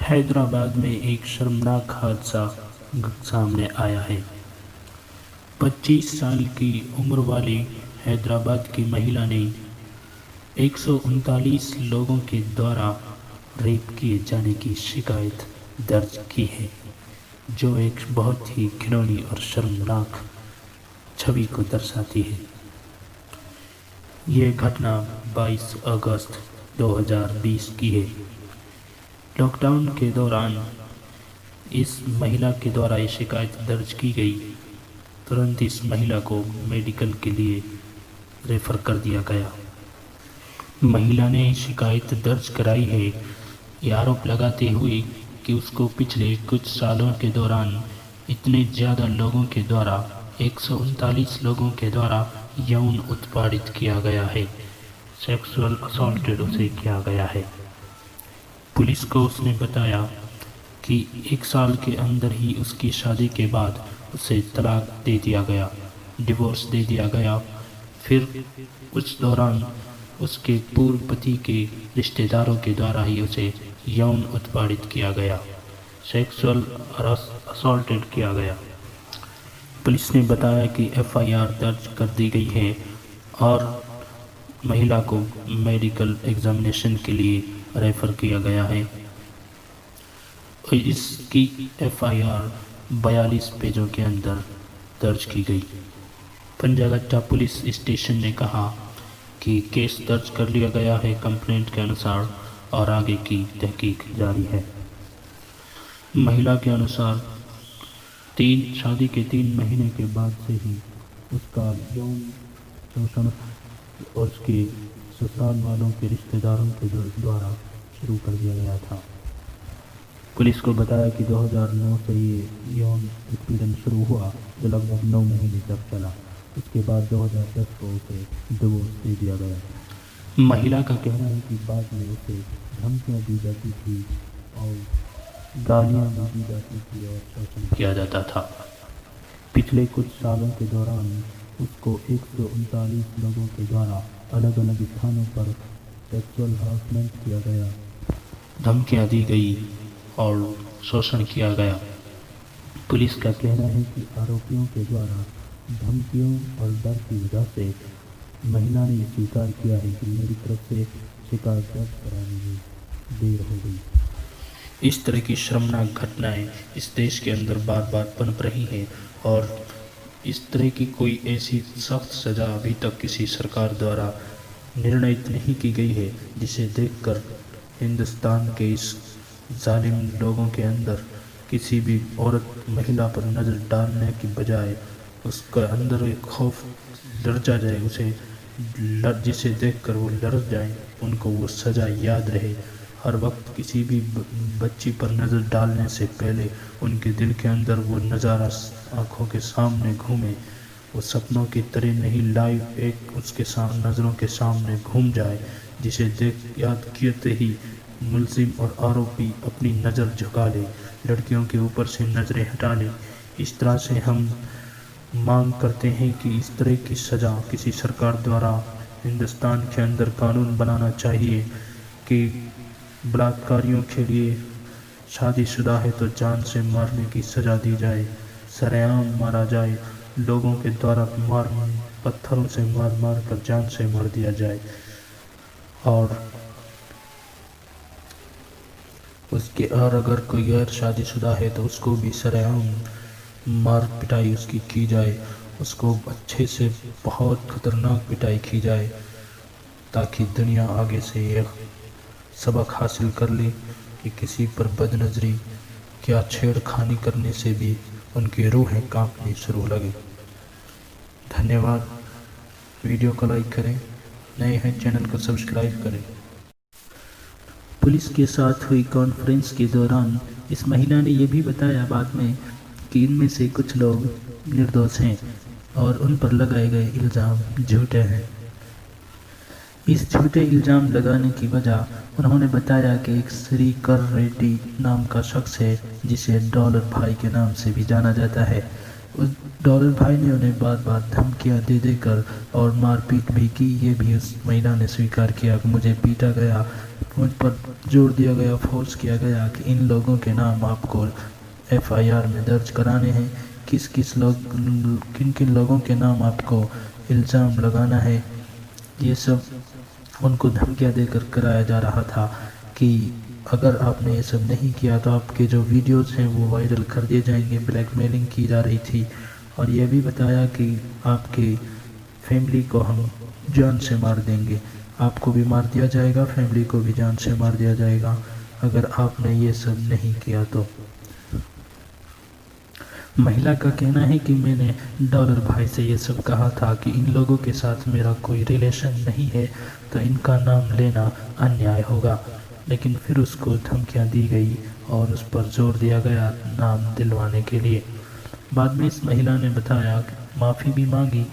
हैदराबाद में एक शर्मनाक हादसा सामने आया है। 25 साल की उम्र वाली हैदराबाद की महिला ने 139 लोगों के द्वारा रेप किए जाने की शिकायत दर्ज की है, जो एक बहुत ही घिनौनी और शर्मनाक छवि को दर्शाती है। ये घटना 22 अगस्त 2020 की है। लॉकडाउन के दौरान इस महिला के द्वारा ये शिकायत दर्ज की गई। तुरंत इस महिला को मेडिकल के लिए रेफर कर दिया गया। महिला ने शिकायत दर्ज कराई है, ये आरोप लगाते हुए कि उसको पिछले कुछ सालों के दौरान इतने ज़्यादा लोगों के द्वारा 139 लोगों के द्वारा यौन उत्पीड़ित किया गया है, सेक्सुअल असॉल्टेड उसे किया गया है। पुलिस को उसने बताया कि 1 साल के अंदर ही उसकी शादी के बाद उसे तलाक दे दिया गया, डिवोर्स दे दिया गया। फिर उस दौरान उसके पूर्व पति के रिश्तेदारों के द्वारा ही उसे यौन उत्पीड़ित किया गया, सेक्सुअल असॉल्टेड किया गया। पुलिस ने बताया कि एफआईआर दर्ज कर दी गई है और महिला को मेडिकल एग्जामिनेशन के लिए रेफर किया गया है। इसकी एफआईआर 42 पेजों के अंदर दर्ज की गई। पंजागट्टा पुलिस स्टेशन ने कहा कि केस दर्ज कर लिया गया है कंप्लेंट के अनुसार और आगे की तहकीक जारी है। महिला के अनुसार शादी के 3 महीने के बाद से ही उसका यौन शोषण उसके ससुराल वालों के रिश्तेदारों के द्वारा शुरू कर दिया गया था। पुलिस को बताया कि 2009 से ये यौन उत्पीड़न शुरू हुआ, जो लगभग 9 महीने तक चला। उसके बाद 2010 को उसे डिवोर्स दे दिया गया। महिला का कहना है कि बाद में उसे धमकियाँ दी जाती थी और गालियाँ भी दी जाती थी और शोषण किया जाता था। पिछले कुछ सालों के दौरान उसको 139 लोगों के द्वारा अलग अलग स्थानों पर सेक्सुअल हरासमेंट किया गया, धमकियाँ दी गई और शोषण किया गया। पुलिस का कहना है कि आरोपियों के द्वारा धमकियों और डर की वजह से महिला ने स्वीकार किया है कि मेरी तरफ से शिकायत दर्ज कराने में देर हो गई। इस तरह की शर्मनाक घटनाएं इस देश के अंदर बार बार पनप रही हैं और इस तरह की कोई ऐसी सख्त सज़ा अभी तक किसी सरकार द्वारा निर्णित नहीं की गई है, जिसे देखकर हिंदुस्तान के इस जालिम लोगों के अंदर किसी भी औरत महिला पर नज़र डालने की बजाय उसके अंदर एक खौफ लर्जा जाए, उसे जिसे देखकर वो लर्ज जाए, उनको वो सज़ा याद रहे। हर वक्त किसी भी बच्ची पर नज़र डालने से पहले उनके दिल के अंदर वो नज़ारा आँखों के सामने घूमे, वो सपनों की तरह नहीं लाइव एक उसके सामने नज़रों के सामने घूम जाए, जिसे देख याद करते ही मुलजिम और आरोपी अपनी नज़र झुका ले, लड़कियों के ऊपर से नज़रें हटा ले। इस तरह से हम मांग करते हैं कि इस तरह की सज़ा किसी सरकार द्वारा हिंदुस्तान के अंदर कानून बनाना चाहिए कि बलात्कारियों के लिए शादीशुदा है तो जान से मारने की सज़ा दी जाए, सरेआम मारा जाए, लोगों के द्वारा पत्थरों से मार मार कर जान से मार दिया जाए और अगर कोई गैर शादीशुदा है तो उसको भी सरेआम मार पिटाई उसकी की जाए, उसको अच्छे से बहुत खतरनाक पिटाई की जाए, ताकि दुनिया आगे से यह सबक हासिल कर ले कि किसी पर बदनज़री क्या छेड़खानी करने से भी उनकी रूहें कांपनी शुरू लगे। धन्यवाद। वीडियो को लाइक करें, नए हैं चैनल को सब्सक्राइब करें। पुलिस के साथ हुई कॉन्फ्रेंस के दौरान इस महिला ने यह भी बताया बाद में कि इनमें से कुछ लोग निर्दोष हैं और उन पर लगाए गए इल्ज़ाम झूठे हैं। इस झूठे इल्ज़ाम लगाने की वजह उन्होंने बताया कि एक श्रीकर रेड्डी नाम का शख्स है, जिसे डॉलर भाई के नाम से भी जाना जाता है। उस डॉलर भाई ने उन्हें बार बार धमकियां दे देकर और मारपीट भी की। ये भी उस महिला ने स्वीकार किया कि मुझे पीटा गया, उन पर जोर दिया गया, फोर्स किया गया कि इन लोगों के नाम आपको एफआईआर में दर्ज कराने हैं, किन किन लोगों के नाम आपको इल्ज़ाम लगाना है। ये सब उनको धमकियां देकर कराया जा रहा था कि अगर आपने ये सब नहीं किया तो आपके जो वीडियोस हैं वो वायरल कर दिए जाएंगे। ब्लैकमेलिंग की जा रही थी और यह भी बताया कि आपके फैमिली को हम जान से मार देंगे, आपको भी मार दिया जाएगा, फैमिली को भी जान से मार दिया जाएगा अगर आपने ये सब नहीं किया तो। महिला का कहना है कि मैंने डॉलर भाई से ये सब कहा था कि इन लोगों के साथ मेरा कोई रिलेशन नहीं है तो इनका नाम लेना अन्याय होगा, लेकिन फिर उसको धमकियां दी गई और उस पर जोर दिया गया नाम दिलवाने के लिए। बाद में इस महिला ने बताया कि माफ़ी भी मांगी।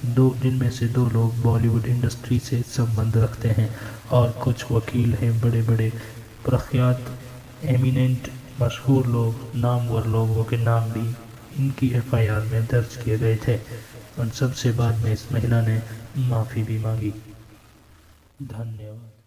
जिनमें से 2 लोग बॉलीवुड इंडस्ट्री से संबंध रखते हैं और कुछ वकील हैं, बड़े बड़े प्रख्यात एमिनेंट मशहूर लोग, नामवर लोगों के नाम भी इनकी एफआईआर में दर्ज किए गए थे। उन सब से बाद में इस महिला ने माफ़ी भी मांगी। धन्यवाद।